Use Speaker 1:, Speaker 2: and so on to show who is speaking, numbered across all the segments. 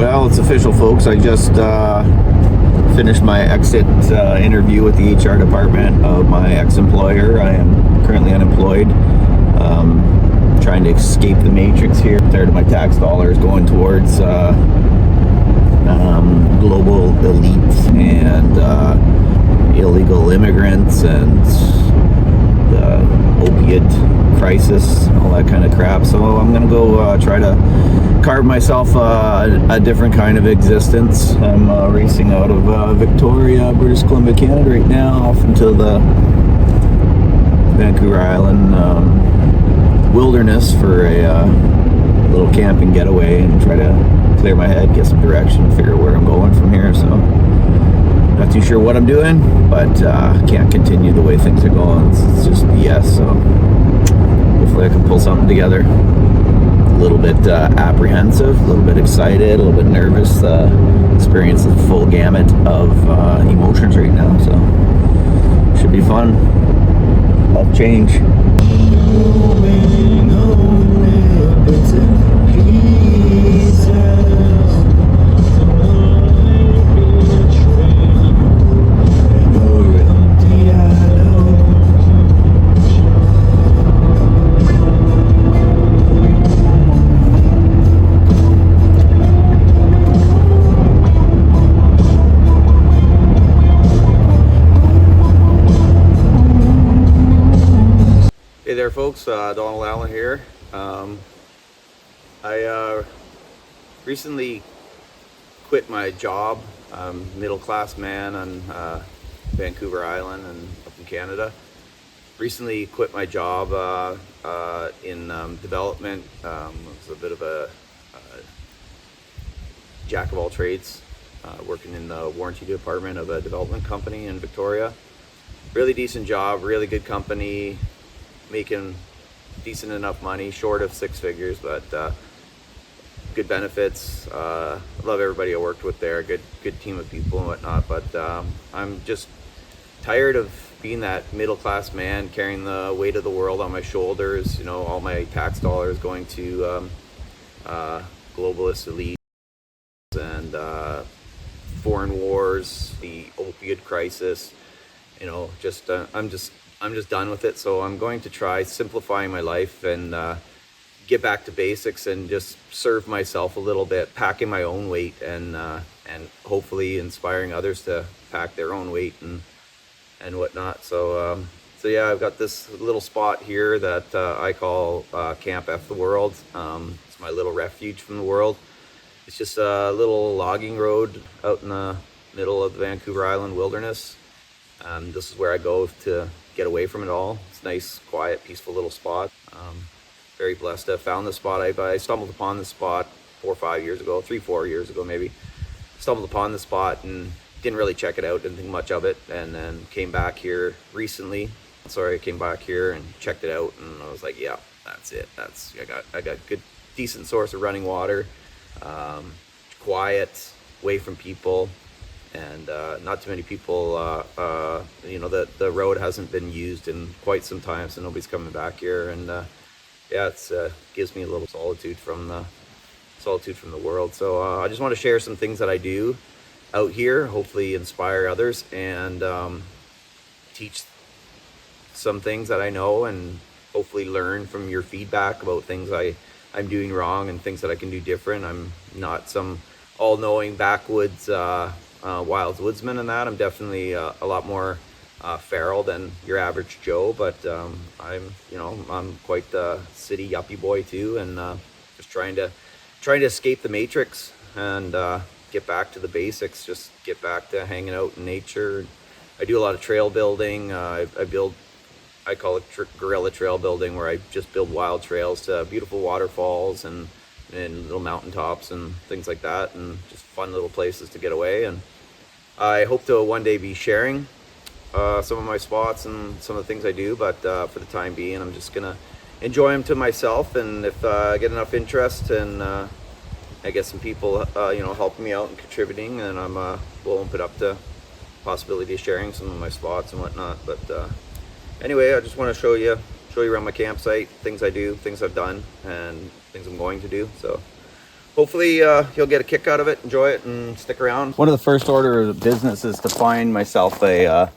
Speaker 1: Well, it's official, folks. I just finished my exit interview with the HR department of my ex-employer. I am currently unemployed, trying to escape the matrix here. Tired of my tax dollars going towards global elites and illegal immigrants and the opiate crisis, all that kind of crap. So I'm gonna go try to carve myself a different kind of existence. I'm racing out of Victoria, British Columbia, Canada right now, off into the Vancouver Island wilderness for a little camping getaway and try to clear my head, get some direction, figure out where I'm going from here. So not too sure what I'm doing, but can't continue the way things are going. It's just BS. So hopefully I can pull something together. A little bit apprehensive, a little bit excited, a little bit nervous. Experience the full gamut of emotions right now. So should be fun. Love change. Hey there, folks. Donald Allen here. I recently quit my job. I'm a middle-class man on Vancouver Island and up in Canada. Recently quit my job in development. I was a bit of a jack of all trades, working in the warranty department of a development company in Victoria. Really decent job, really good company, making decent enough money, short of six figures, but good benefits. Love everybody I worked with there, good team of people and whatnot, but I'm just tired of being that middle-class man carrying the weight of the world on my shoulders, you know, all my tax dollars going to globalist elites and foreign wars, the opiate crisis, you know, just I'm just done with it. So I'm going to try simplifying my life and get back to basics and just serve myself a little bit, packing my own weight and hopefully inspiring others to pack their own weight and whatnot. So yeah, I've got this little spot here that I call Camp F the World. It's my little refuge from the world. It's just a little logging road out in the middle of the Vancouver Island wilderness. This is where I go to get away from it all. It's a nice, quiet, peaceful little spot. Very blessed to have found this spot. I stumbled upon this spot 4 or 5 years ago, 3-4 years ago maybe. Stumbled upon the spot and didn't really check it out, didn't think much of it, and then came back here recently. I came back here and checked it out, and I was like, yeah, that's it. I got good, decent source of running water, quiet, away from people. And not too many people, you know, the road hasn't been used in quite some time, so nobody's coming back here. And yeah, it's gives me a little solitude from the world. So I just want to share some things that I do out here, hopefully inspire others, and teach some things that I know, and hopefully learn from your feedback about things I'm doing wrong and things that I can do different. I'm not some all-knowing backwoods wild woodsman and that. I'm definitely a lot more feral than your average Joe, but I'm quite the city yuppie boy too, and just trying to escape the matrix and get back to the basics, just get back to hanging out in nature. I do a lot of trail building. I call it guerrilla trail building, where I just build wild trails to beautiful waterfalls and little mountaintops and things like that, and just fun little places to get away. And I hope to one day be sharing some of my spots and some of the things I do, but for the time being, I'm just gonna enjoy them to myself. And if I get enough interest and I get some people helping me out and contributing, and we'll open it up to possibility of sharing some of my spots and whatnot. But anyway, I just want to show you around my campsite, things I do, things I've done, and things I'm going to do. So hopefully you'll get a kick out of it, enjoy it, and stick around. One of the first order of business is to find myself a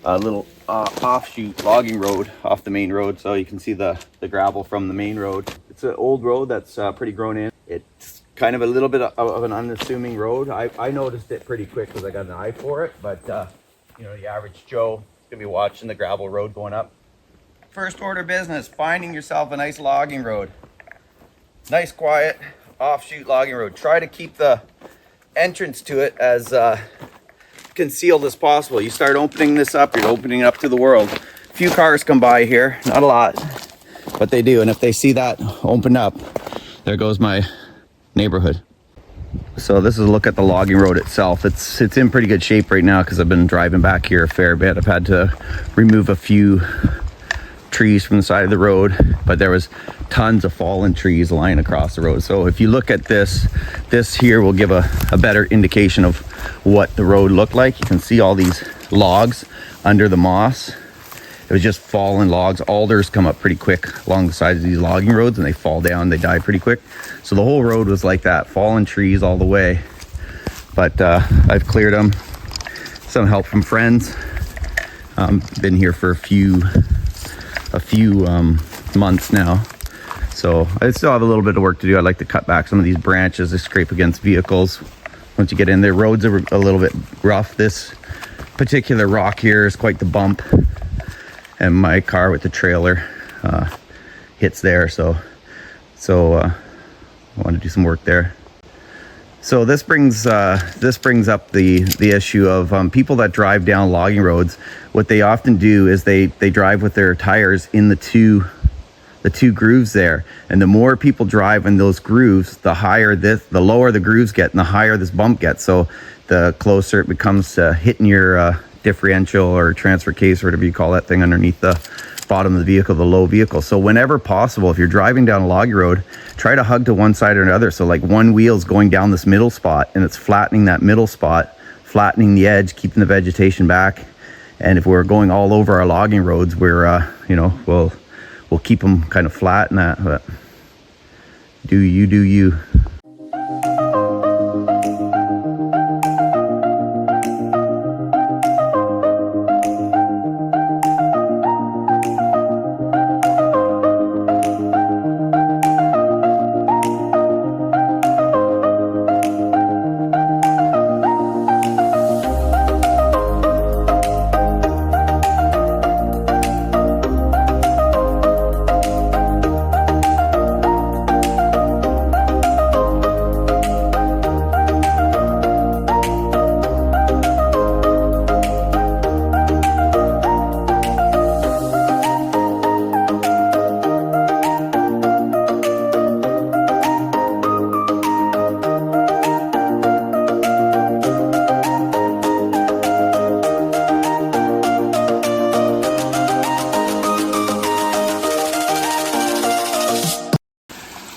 Speaker 1: little offshoot logging road off the main road, so you can see the gravel from the main road. It's an old road that's pretty grown in. It's kind of a little bit of an unassuming road. I noticed it pretty quick because I got an eye for it, but you know, the average Joe is gonna be watching the gravel road going up. First order business, finding yourself a nice logging road. Nice, quiet, offshoot logging road. Try to keep the entrance to it as concealed as possible. You start opening this up, you're opening it up to the world. A few cars come by here, not a lot, but they do. And if they see that open up, there goes my neighborhood. So this is a look at the logging road itself. It's in pretty good shape right now because I've been driving back here a fair bit. I've had to remove a few trees from the side of the road, but there was tons of fallen trees lying across the road. So if you look at this here will give a better indication of what the road looked like. You can see all these logs under the moss. It was just fallen logs. Alders come up pretty quick along the sides of these logging roads, and they fall down, they die pretty quick. So the whole road was like that, fallen trees all the way. But I've cleared them. Some help from friends. Been here for a few months now, so I still have a little bit of work to do. I'd like to cut back some of these branches. They scrape against vehicles once you get in there. Roads are a little bit rough. This particular rock here is quite the bump, and my car with the trailer hits there, so I want to do some work there. So this brings up the issue of people that drive down logging roads. What they often do is they drive with their tires in the two grooves there, and the more people drive in those grooves, the lower the grooves get and the higher this bump gets. So the closer it becomes to hitting your differential or transfer case or whatever you call that thing underneath the bottom of the vehicle, the low vehicle. So whenever possible, if you're driving down a logging road, try to hug to one side or another. So like one wheel's going down this middle spot and it's flattening that middle spot, flattening the edge, keeping the vegetation back. And if we're going all over our logging roads, we're we'll keep them kind of flat and that. But do you.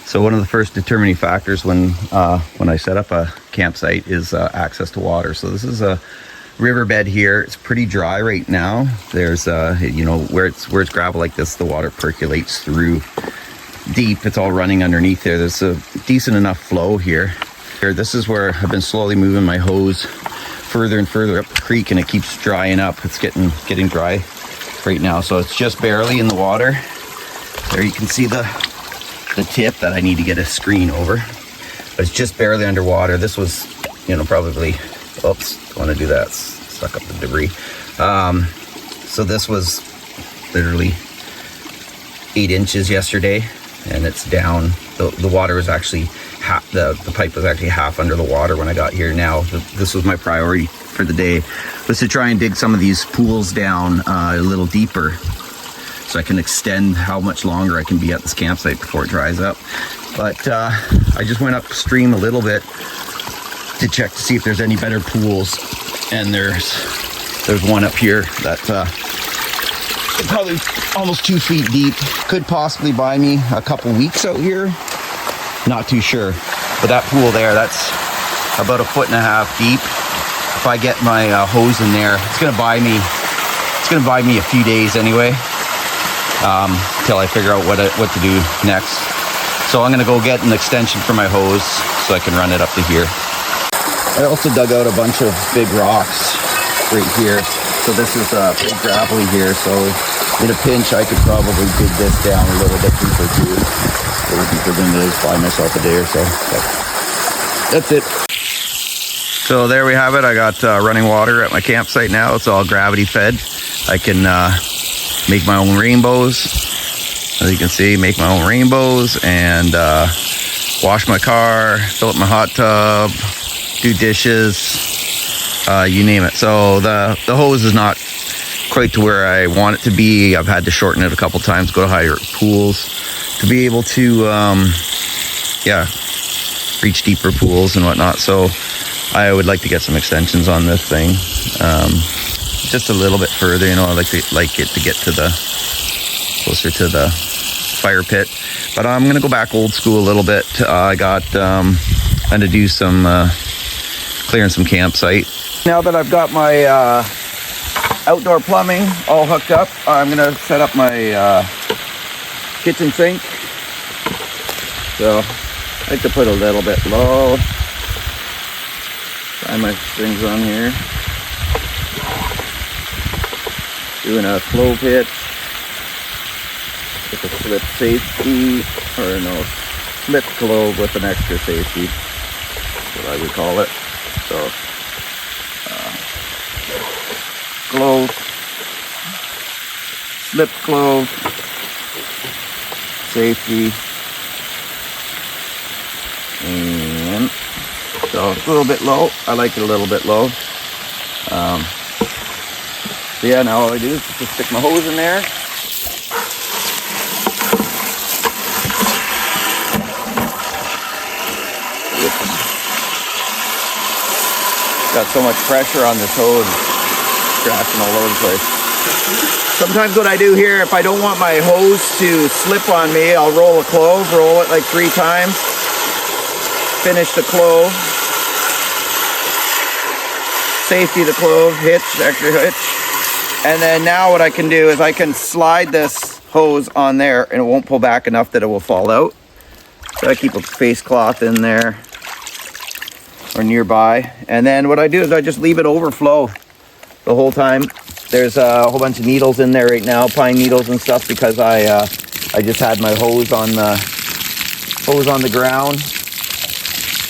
Speaker 1: So one of the first determining factors when I set up a campsite is access to water. So this is a riverbed here. It's pretty dry right now. There's where it's gravel like this, the water percolates through deep. It's all running underneath there. There's a decent enough flow here. This is where I've been slowly moving my hose further and further up the creek, and it keeps drying up. It's getting dry right now. So it's just barely in the water. There you can see the tip that I need to get a screen over, but it's just barely underwater. This was, probably, oops, don't want to do that, suck up the debris. So this was literally 8 inches yesterday, and it's down. The water was actually half, the pipe was actually half under the water when I got here. Now, this was my priority for the day, was to try and dig some of these pools down a little deeper, so I can extend how much longer I can be at this campsite before it dries up. But I just went upstream a little bit to check to see if there's any better pools. And there's one up here that probably almost 2 feet deep. Could possibly buy me a couple weeks out here. Not too sure. But that pool there, that's about 1.5 feet deep. If I get my hose in there, it's gonna buy me a few days anyway. Till I figure out what to do next. So I'm gonna go get an extension for my hose so I can run it up to here. I also dug out a bunch of big rocks right here. So this is pretty gravelly here, so in a pinch I could probably dig this down a little bit deeper too. A little deeper than it is by myself a day or so. But that's it. So there we have it. I got running water at my campsite now. It's all gravity fed. I can make my own rainbows. As you can see, make my own rainbows and wash my car, fill up my hot tub, do dishes, you name it. So the hose is not quite to where I want it to be. I've had to shorten it a couple times, go to higher pools to be able to, reach deeper pools and whatnot. So I would like to get some extensions on this thing, just a little bit further. You know, I like it to get to closer to the fire pit. But I'm gonna go back old school a little bit. I got going to do some clearing some campsite. Now that I've got my outdoor plumbing all hooked up, I'm gonna set up my kitchen sink. So I like to put a little bit low. Tie my strings on here. Doing a flow pitch with a slip safety, or no, slip clove with an extra safety. That's what I would call it. So, clove, slip clove, safety, and so it's a little bit low. I like it a little bit low. So yeah, now all I do is just stick my hose in there. Got so much pressure on this hose, crashing all over the place. Sometimes what I do here, if I don't want my hose to slip on me, I'll roll a clove, roll it like 3 times, finish the clove, safety the clove, hitch, extra hitch. And then now what I can do is I can slide this hose on there and it won't pull back enough that it will fall out. So I keep a face cloth in there or nearby. And then what I do is I just leave it overflow the whole time. There's a whole bunch of needles in there right now, pine needles and stuff, because I just had my hose on the ground.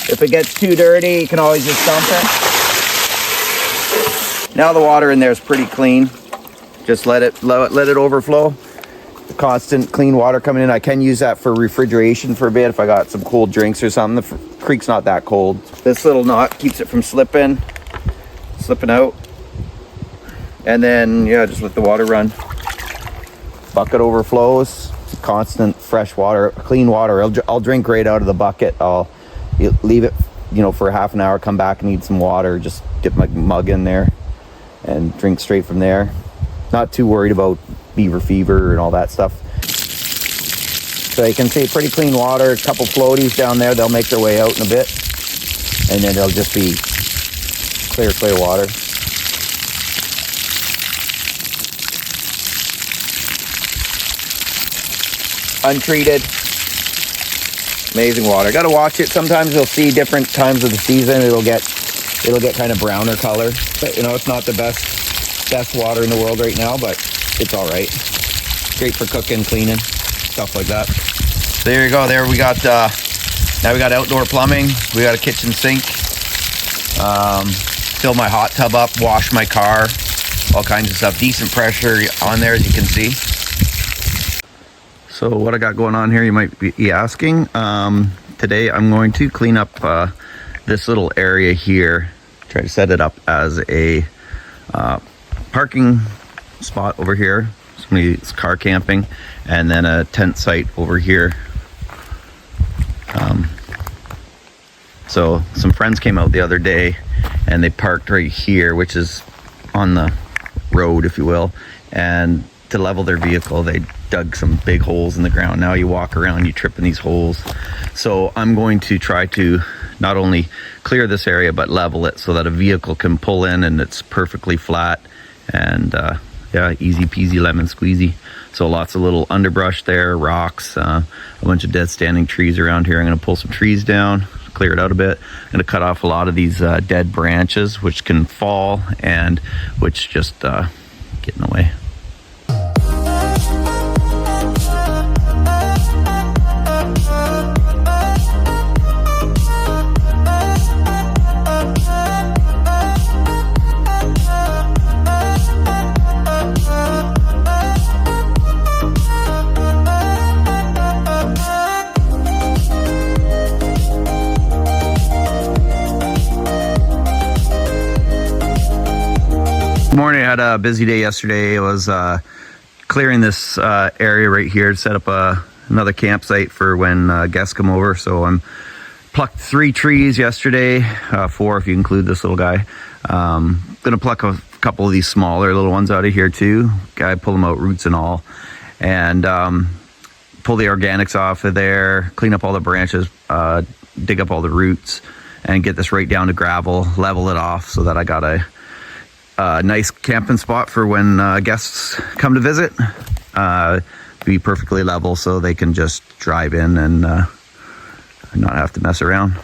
Speaker 1: If it gets too dirty, you can always just dump it. Now the water in there is pretty clean. Just let it overflow. Constant clean water coming in. I can use that for refrigeration for a bit if I got some cold drinks or something. The creek's not that cold. This little knot keeps it from slipping out. And then, yeah, just let the water run. Bucket overflows. Constant fresh water, clean water. I'll drink right out of the bucket. I'll leave it, for half an hour, come back and need some water. Just dip my mug in there and drink straight from there. Not too worried about beaver fever and all that stuff. So you can see pretty clean water, a couple floaties down there, they'll make their way out in a bit. And then it'll just be clear water. Untreated. Amazing water. Gotta watch it. Sometimes you'll see different times of the season, it'll get kind of browner color. But it's not the best water in the world right now, but it's all right. Great for cooking, cleaning, stuff like that. So there you go. There we got, now we got outdoor plumbing. We got a kitchen sink. Fill my hot tub up, wash my car, all kinds of stuff. Decent pressure on there, as you can see. So what I got going on here, you might be asking. Today I'm going to clean up this little area here. Try to set it up as a parking spot over here. Somebody's car camping, and then a tent site over here. So some friends came out the other day and they parked right here, which is on the road, if you will, and to level their vehicle they dug some big holes in the ground. Now you walk around, you trip in these holes. So I'm going to try to not only clear this area but level it so that a vehicle can pull in and it's perfectly flat and yeah, easy peasy lemon squeezy. So lots of little underbrush there, rocks, a bunch of dead standing trees around here. I'm going to pull some trees down, clear it out a bit. I'm going to cut off a lot of these dead branches which can fall and which just get in the way. Morning. I had a busy day yesterday. I was clearing this area right here to set up another campsite for when guests come over. So I'm plucked 3 trees yesterday, 4 if you include this little guy. Gonna pluck a couple of these smaller little ones out of here too. Pull them out, roots and all, and pull the organics off of there, clean up all the branches, dig up all the roots, and get this right down to gravel, level it off so that I got a nice camping spot for when guests come to visit. Be perfectly level so they can just drive in and not have to mess around.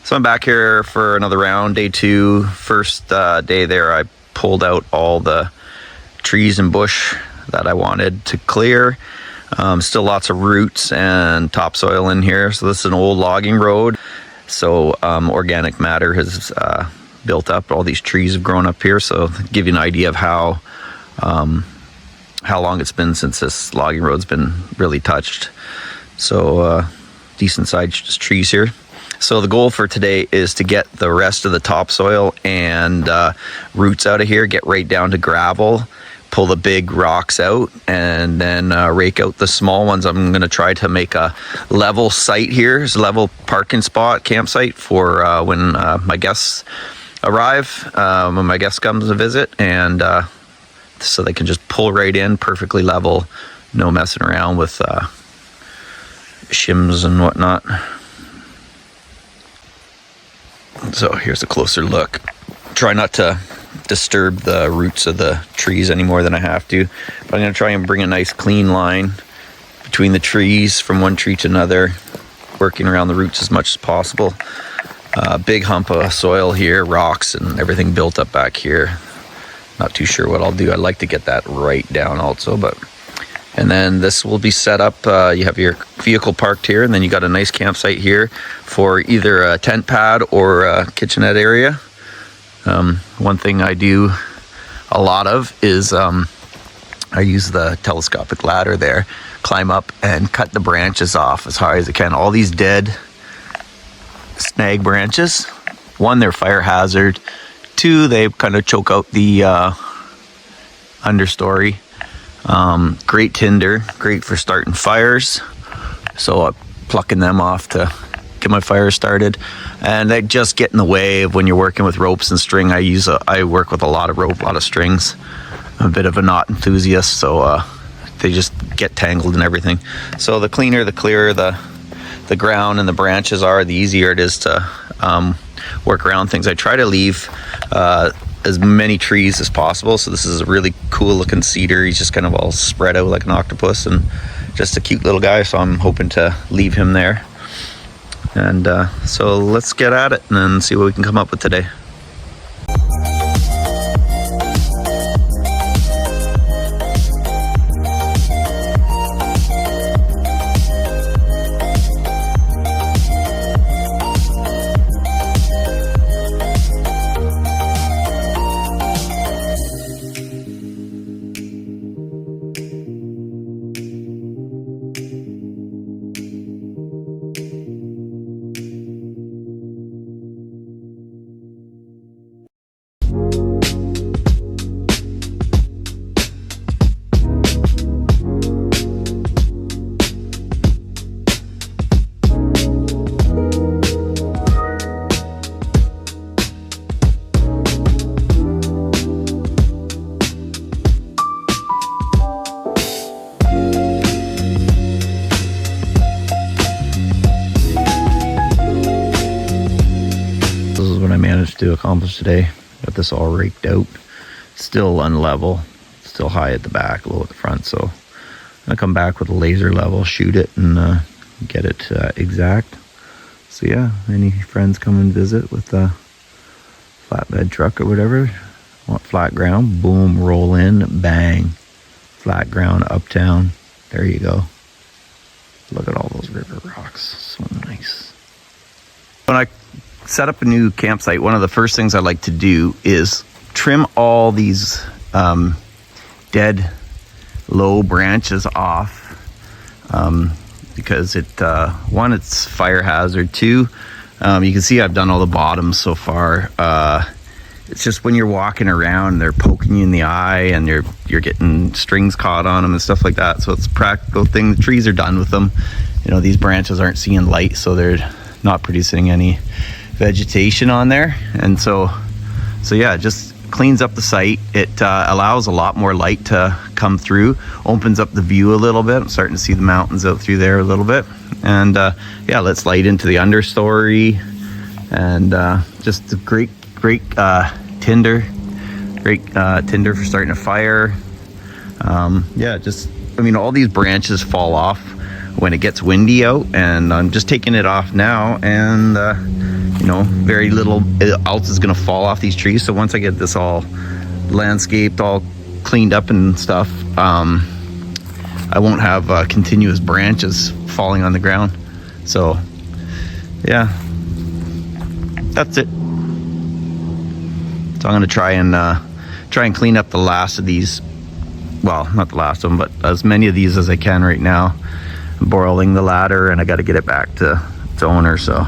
Speaker 1: So I'm back here for another round, day 2. First day there, I pulled out all the trees and bush that I wanted to clear. Still lots of roots and topsoil in here. So this is an old logging road. So organic matter has built up. All these trees have grown up here. So to give you an idea of how long it's been since this logging road's been really touched. So decent sized trees here. So the goal for today is to get the rest of the topsoil and roots out of here, get right down to gravel, pull the big rocks out, and then rake out the small ones. I'm going to try to make a level site here. It's a level parking spot, campsite for when my guests arrive, when my guests come to visit, and so they can just pull right in, perfectly level, no messing around with shims and whatnot. So here's a closer look. Try not to disturb the roots of the trees any more than I have to. But I'm going to try and bring a nice clean line between the trees from one tree to another, working around the roots as much as possible. Big hump of soil here, rocks and everything built up back here. Not too sure what I'll do. I'd like to get that right down also, but... And then this will be set up, you have your vehicle parked here, and then you got a nice campsite here for either a tent pad or a kitchenette area. One thing I do a lot of is I use the telescopic ladder there, climb up and cut the branches off as high as I can. All these dead snag branches, 1, they're fire hazard, 2, they kind of choke out the understory. Great tinder, great for starting fires. So plucking them off to
Speaker 2: get my fire started, and they just get in the way of when you're working with ropes and string. I work with a lot of rope, a lot of strings. I'm a bit of a knot enthusiast, so they just get tangled and everything. So the cleaner, the clearer the ground and the branches are, the easier it is to work around things. I try to leave as many trees as possible. So this is a really cool looking cedar. He's just kind of all spread out like an octopus and just a cute little guy. So I'm hoping to leave him there. And so let's get at it and then see what we can come up with today. To accomplish today. Got this all raked out, still unlevel, still high at the back, low at the front. So I'm gonna come back with a laser level, shoot it, and get it exact. So yeah, any friends come and visit with a flatbed truck or whatever, want flat ground, boom, roll in, bang, flat ground, uptown. There you go. Look at all those river rocks, so nice. When I set up a new campsite, one of the first things I like to do is trim all these dead low branches off, because one, it's fire hazard. Two, you can see I've done all the bottoms so far. It's just when you're walking around, they're poking you in the eye and you're getting strings caught on them and stuff like that. So it's a practical thing. The trees are done with them. You know, these branches aren't seeing light, so they're not producing any vegetation on there. And so yeah, it just cleans up the site. It allows a lot more light to come through, opens up the view a little bit. I'm starting to see the mountains out through there a little bit. And yeah, lets light into the understory, and just a great tinder, tinder for starting a fire. Yeah, just, I mean, all these branches fall off when it gets windy out, and I'm just taking it off now, and you know, very little else is going to fall off these trees. So once I get this all landscaped, all cleaned up and stuff, I won't have continuous branches falling on the ground. So yeah, that's it. So I'm going to try and clean up the last of these. Well, not the last of them, but as many of these as I can right now. I'm boiling the ladder, and I got to get it back to its owner, so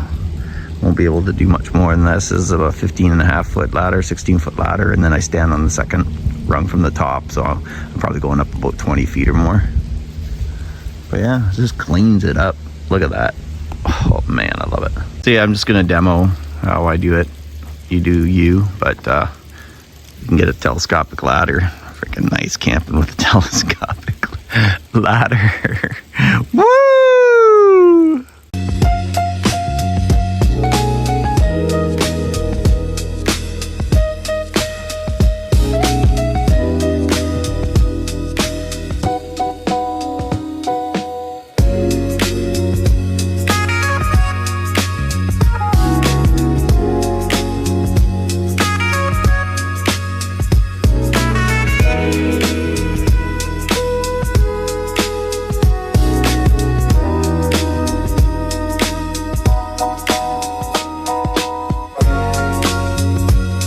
Speaker 2: won't be able to do much more than this. This is a 15.5-foot ladder, 16-foot ladder, and then I stand on the second rung from the top, so I'm probably going up about 20 feet or more. But yeah, it just cleans it up. Look at that. Oh man, I love it. So yeah, I'm just gonna demo how I do it. You do you, but you can get a telescopic ladder. Freaking nice camping with a telescopic ladder. Woo!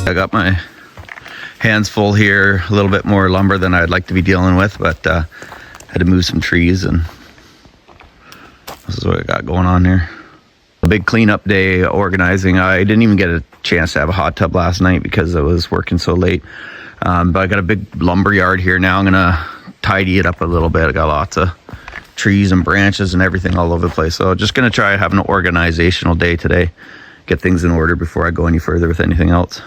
Speaker 2: I got my hands full here, a little bit more lumber than I'd like to be dealing with, but had to move some trees, and this is what I got going on here. A big cleanup day, organizing. I didn't even get a chance to have a hot tub last night because I was working so late, but I got a big lumber yard here now. I'm gonna tidy it up a little bit. I got lots of trees and branches and everything all over the place. So just going to try having an organizational day today, get things in order before I go any further with anything else.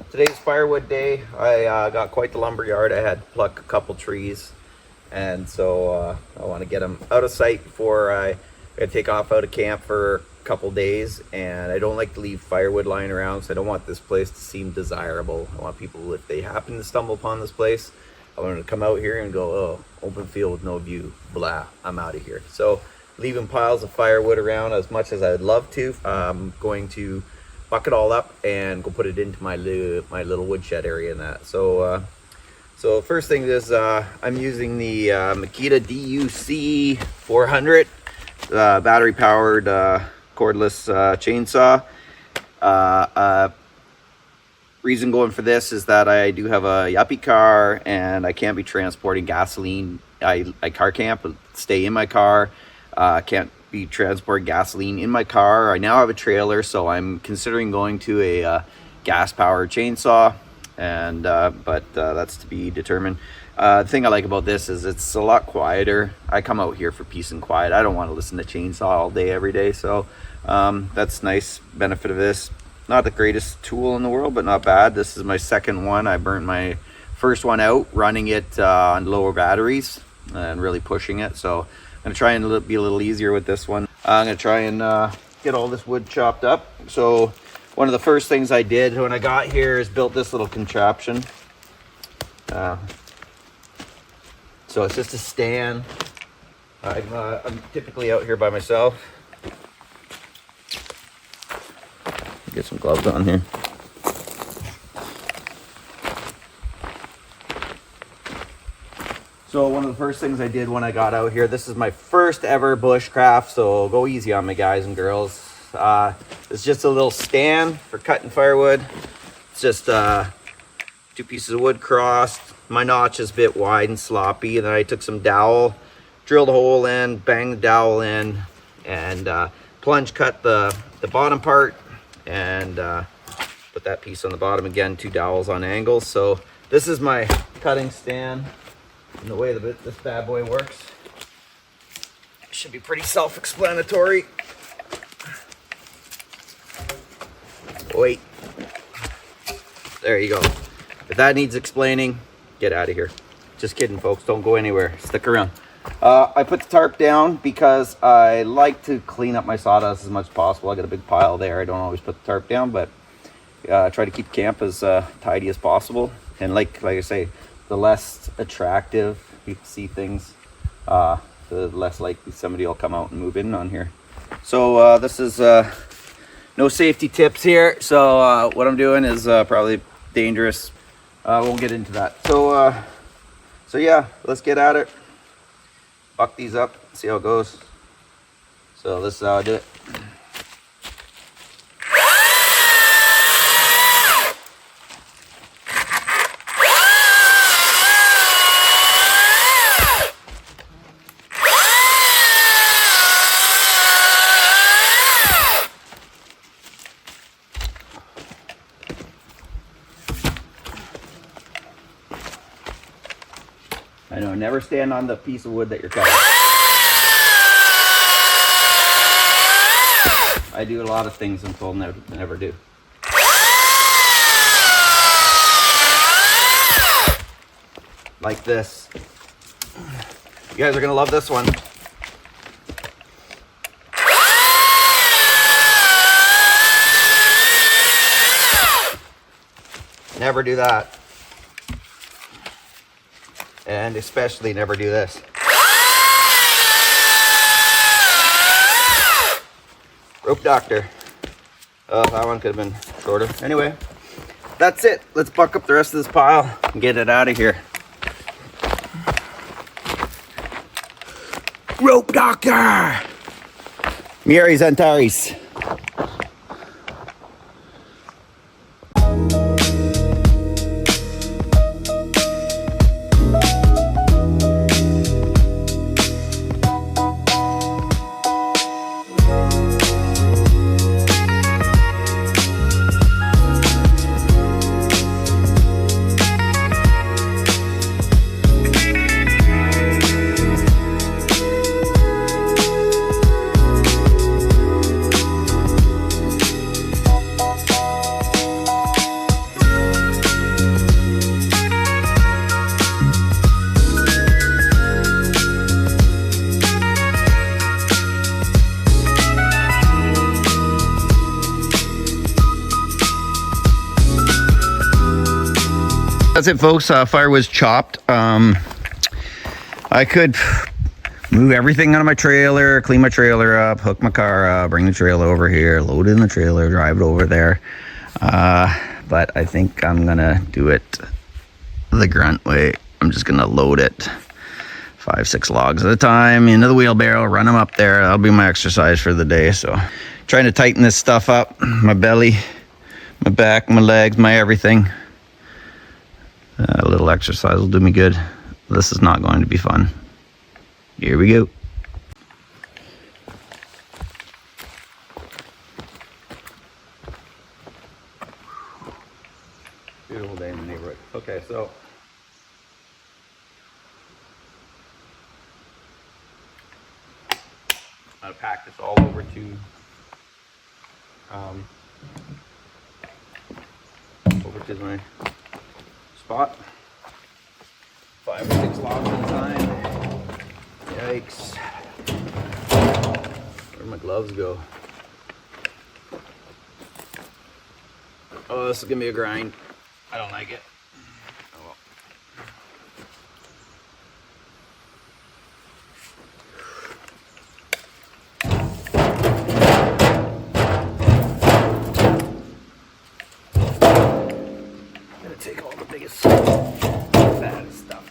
Speaker 1: Today's firewood day. I got quite the lumber yard. I had to pluck a couple trees, and so I want to get them out of sight before I take off out of camp for a couple days. And I don't like to leave firewood lying around, so I don't want this place to seem desirable. I want people, if they happen to stumble upon this place, I want them to come out here and go, oh, open field with no view, blah, I'm out of here. So leaving piles of firewood around as much as I'd love to, I'm going to buck it all up and go put it into my little woodshed area and that. So so first thing is I'm using the Makita DUC 400 battery powered cordless chainsaw. Reason going for this is that I do have a yuppie car and I can't be transporting gasoline. I car camp, stay in my car. Can't be transporting gasoline in my car. I now have a trailer, so I'm considering going to a gas powered chainsaw, and but that's to be determined. The thing I like about this is it's a lot quieter. I come out here for peace and quiet. I don't want to listen to chainsaw all day every day, so that's nice benefit of this. Not the greatest tool in the world, but not bad. This is my second one. I burnt my first one out running it on lower batteries and really pushing it, so I'm gonna try and be a little easier with this one. I'm gonna try and get all this wood chopped up. So one of the first things I did when I got here is built this little contraption. So it's just a stand. I'm typically out here by myself. Get some gloves on here. So one of the first things I did when I got out here, this is my first ever bushcraft, so go easy on me, guys and girls. It's just a little stand for cutting firewood. It's just 2 pieces of wood crossed. My notch is a bit wide and sloppy, and then I took some dowel, drilled a hole in, banged the dowel in, and plunge cut the bottom part, and put that piece on the bottom again, 2 dowels on angles. So this is my cutting stand. And the way that this bad boy works should be pretty self-explanatory. Wait, there you go. If that needs explaining, get out of here. Just kidding, folks, don't go anywhere, stick around. I put the tarp down because I like to clean up my sawdust as much as possible. I got a big pile there. I don't always put the tarp down, but try to keep camp as tidy as possible. And like I say, the less attractive you can see things, the less likely somebody will come out and move in on here. So this is no safety tips here. So what I'm doing is probably dangerous. Won't get into that. So yeah, let's get at it. Buck these up, see how it goes. So this is how I do it. I know, never stand on the piece of wood that you're cutting. I do a lot of things I'm told never do. Like this. You guys are gonna love this one. Never do that. And especially never do this. Rope doctor. Oh, that one could have been shorter. Anyway, that's it. Let's buck up the rest of this pile and get it out of here.
Speaker 2: Rope doctor! Miris Antares. That's it, folks. Fire was chopped. I could move everything out of my trailer, clean my trailer up, hook my car up, bring the trailer over here, load it in the trailer, drive it over there. But I think I'm gonna do it the grunt way. I'm just gonna load it 5-6 logs at a time into the wheelbarrow, run them up there. That'll be my exercise for the day. So trying to tighten this stuff up, my belly, my back, my legs, my everything. A little exercise will do me good. This is not going to be fun. Here we go. Beautiful day in the neighborhood. Okay, so I'm gonna pack this all over to my spot. 5 or 6 logs at a time. Yikes. Where'd my gloves go? Oh, this is gonna be a grind. I don't like it. Oh well. Take all the biggest fattest stuff.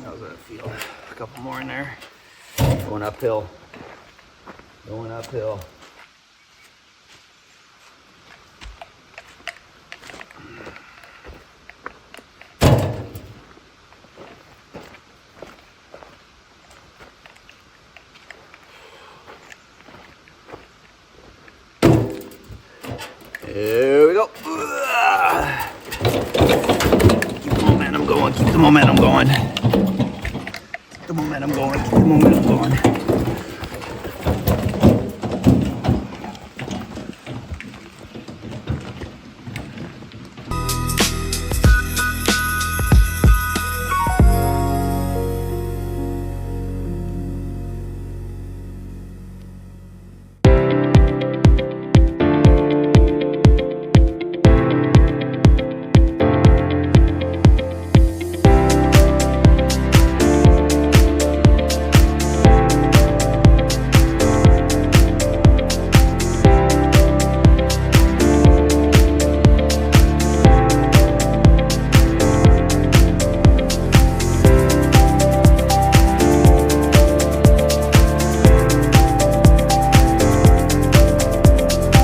Speaker 2: How's that feel? A couple more in there. Going uphill. Going uphill. Here we go. Keep the momentum going. Keep the momentum going. Keep the momentum going. Keep the momentum going.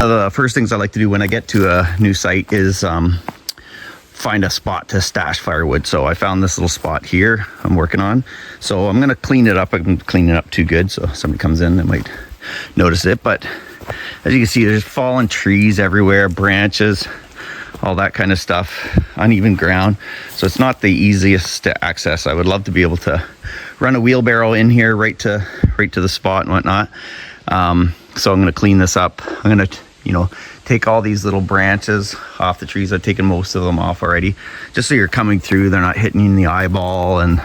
Speaker 2: The first things I like to do when I get to a new site is find a spot to stash firewood. So I found this little spot here I'm working on. So I'm gonna clean it up. I'm cleaning it up too good, so if somebody comes in, they might notice it. But as you can see, there's fallen trees everywhere, branches, all that kind of stuff, uneven ground. So it's not the easiest to access. I would love to be able to run a wheelbarrow in here right to the spot and whatnot. So I'm gonna clean this up. I'm gonna, take all these little branches off the trees. I've taken most of them off already, just so you're coming through, they're not hitting you in the eyeball and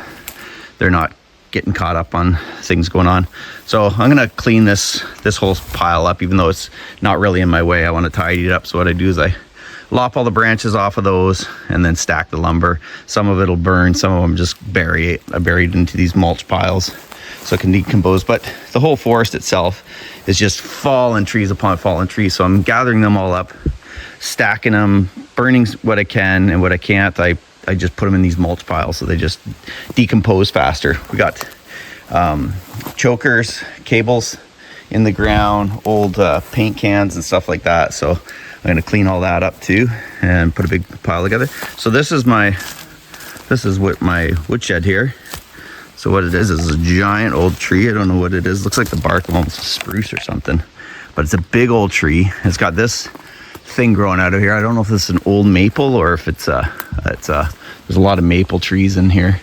Speaker 2: they're not getting caught up on things going on. So I'm gonna clean this whole pile up, even though it's not really in my way. I want to tidy it up. So what I do is I lop all the branches off of those and then stack the lumber. Some of it'll burn, some of them just I buried into these mulch piles so it can decompose. But the whole forest itself is just fallen trees upon fallen trees. So I'm gathering them all up, stacking them, burning what I can, and what I can't, I just put them in these mulch piles so they just decompose faster. We got chokers, cables in the ground, old paint cans and stuff like that. So I'm gonna clean all that up too and put a big pile together. So this is what my woodshed here. So what it is a giant old tree. I don't know what it is. Looks like the bark of almost a spruce or something, but it's a big old tree. It's got this thing growing out of here. I don't know if this is an old maple or if it's there's a lot of maple trees in here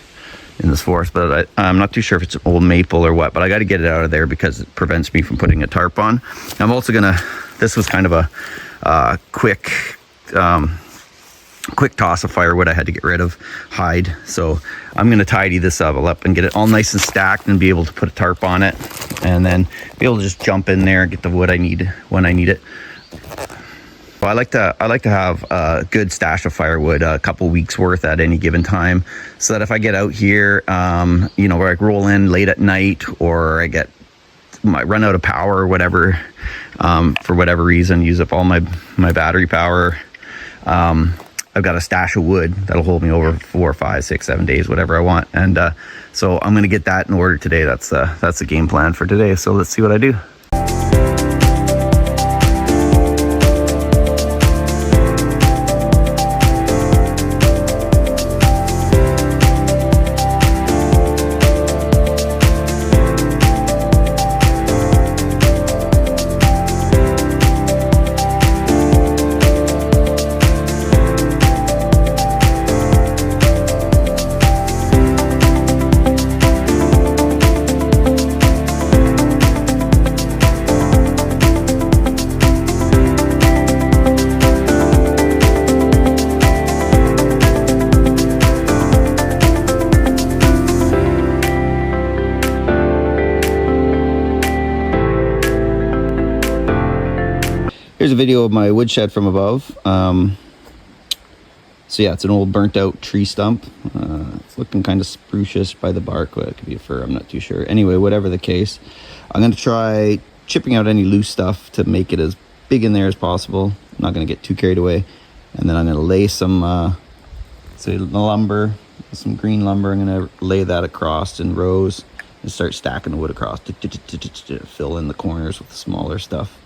Speaker 2: in this forest, but I'm not too sure if it's an old maple or what, but I got to get it out of there because it prevents me from putting a tarp on. I'm also gonna, this was kind of a quick toss of firewood I had to get rid of, hide. So I'm gonna tidy this up and get it all nice and stacked and be able to put a tarp on it, and then be able to just jump in there and get the wood I need when I need it. I like to have a good stash of firewood, a couple weeks worth at any given time, so that if I get out here, where I roll in late at night, or I run out of power or whatever, for whatever reason, use up all my battery power, I've got a stash of wood that'll hold me over 4, 5, 6, 7 days, whatever I want. And so I'm gonna get that in order today. That's the game plan for today. So let's see what I do. Here's a video of my woodshed from above. So yeah, it's an old burnt out tree stump. It's looking kind of spruce-ish by the bark, but it could be a fir, I'm not too sure. Anyway, whatever the case, I'm gonna try chipping out any loose stuff to make it as big in there as possible. I'm not gonna get too carried away. And then I'm gonna lay some lumber, some green lumber. I'm gonna lay that across in rows and start stacking the wood across. Fill in the corners with the smaller stuff.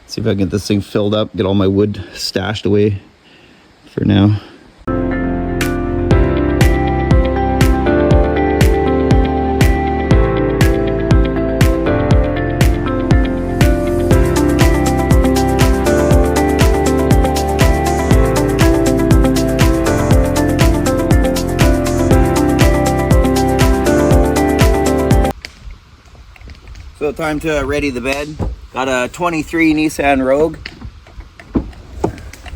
Speaker 2: See if I can get this thing filled up, get all my wood stashed away for now. So time to ready the bed. Got a 23 Nissan Rogue.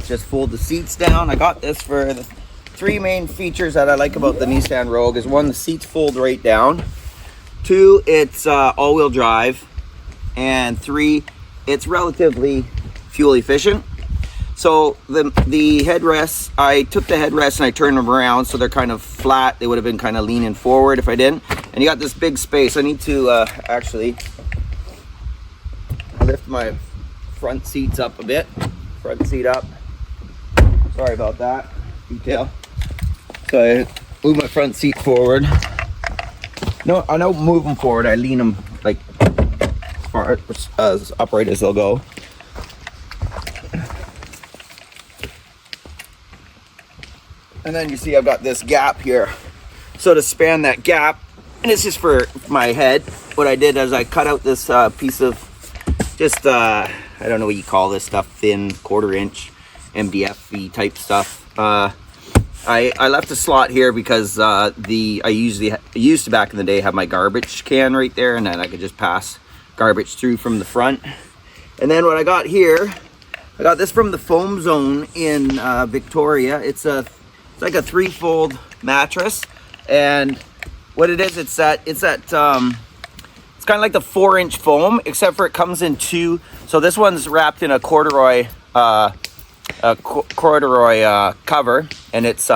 Speaker 2: Just fold the seats down. I got this for the three main features that I like about the Nissan Rogue is 1, the seats fold right down. 2, it's all-wheel drive. And 3, it's relatively fuel efficient. So the headrests, I took the headrests and I turned them around so they're kind of flat. They would have been kind of leaning forward if I didn't. And you got this big space. I need to actually lift my front seats up a bit. Front seat up. Sorry about that detail. So I move my front seat forward. No, I don't move them forward. I lean them like as far as upright as they'll go. And then you see I've got this gap here. So to span that gap, and it's just for my head, what I did is I cut out this piece of just I don't know what you call this stuff, thin 1/4 inch MDF type stuff. I left a slot here because I used to back in the day have my garbage can right there, and then I could just pass garbage through from the front. And then what I got here, I got this from the Foam Zone in Victoria. It's like a 3-fold mattress, and what it is, it's kind of like the 4-inch foam, except for it comes in 2. So this one's wrapped in a corduroy cover, and it's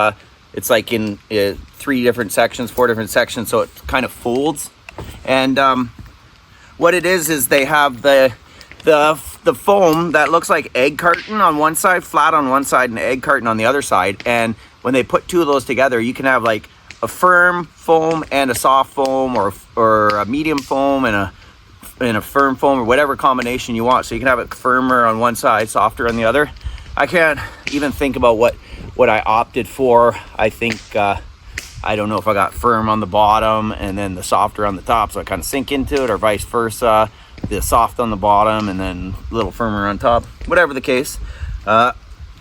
Speaker 2: like in 3 different sections, 4 different sections, so it kind of folds. And what it is they have the
Speaker 1: the foam that looks like egg carton on one side, flat on one side, and egg carton on the other side. And when they put two of those together, you can have like a firm foam and a soft foam, or a medium foam and a firm foam, or whatever combination you want. So you can have it firmer on one side, softer on the other. I can't even think about what I opted for. I think I don't know if I got firm on the bottom and then the softer on the top, so I kind of sink into it, or vice versa, the soft on the bottom and then a little firmer on top, whatever the case. And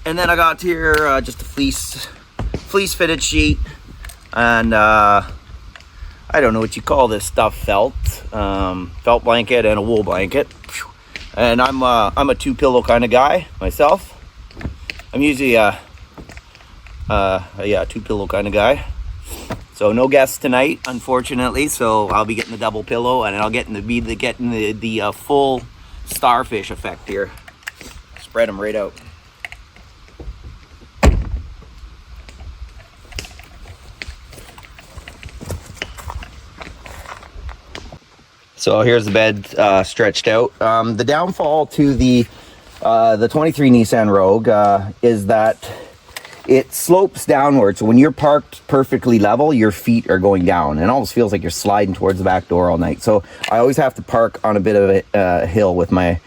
Speaker 1: then I got here just a fleece fitted sheet, and I don't know what you call this stuff, felt blanket and a wool blanket. And I'm a two pillow kind of guy myself. I'm usually a two pillow kind of guy. So no guests tonight, unfortunately. So I'll be getting the double pillow, and I'll getting the full starfish effect here. Spread them right out. So here's the bed stretched out. The downfall to the 23 Nissan Rogue is that it slopes downward. So when you're parked perfectly level, your feet are going down, and it almost feels like you're sliding towards the back door all night. So I always have to park on a bit of a hill with my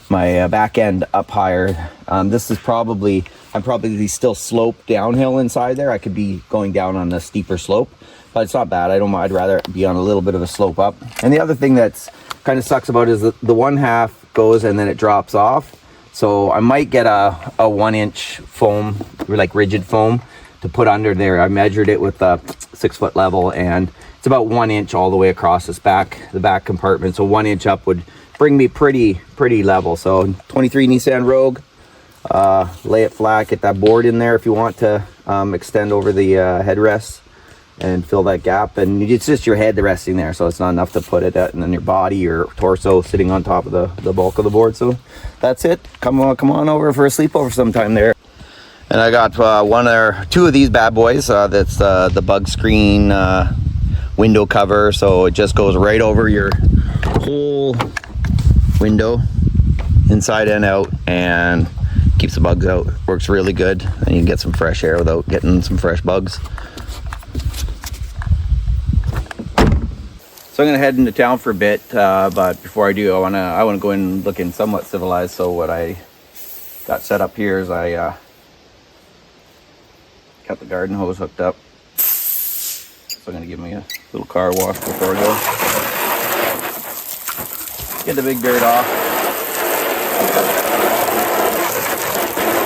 Speaker 1: back end up higher. This is I'm probably still sloped downhill inside there. I could be going down on a steeper slope, but it's not bad. I'd rather be on a little bit of a slope up. And the other thing that's kind of sucks about it is that the one half goes and then it drops off. So I might get a 1 inch foam, like rigid foam, to put under there. I measured it with a 6 foot level, and it's about 1 inch all the way across the back compartment. So 1 inch up would bring me pretty level. So 23 Nissan Rogue, lay it flat, get that board in there if you want to extend over the headrest and fill that gap. And it's just your head resting there, so it's not enough to put it at, and then your body, your torso sitting on top of the bulk of the board. So that's it. Come on over for a sleepover sometime there. And I got one or two of these bad boys. That's the bug screen window cover, so it just goes right over your whole window, inside and out, and keeps the bugs out. Works really good, and you can get some fresh air without getting some fresh bugs. So I'm gonna head into town for a bit, but before I do, I wanna go in looking somewhat civilized. So what I got set up here is I got the garden hose hooked up. So I'm gonna give me a little car wash before I go. Get the big dirt off.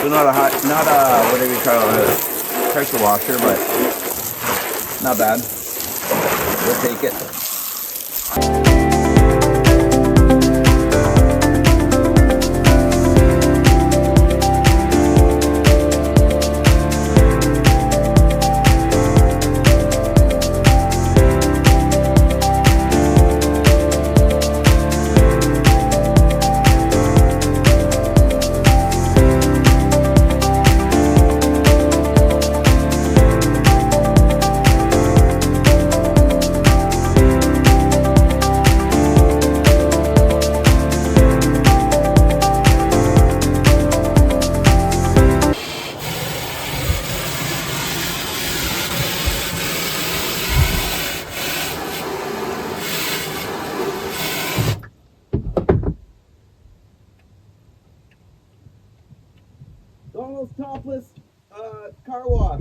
Speaker 1: So not a whatever you call it, pressure washer, but not bad. We'll take it. Almost topless car wash.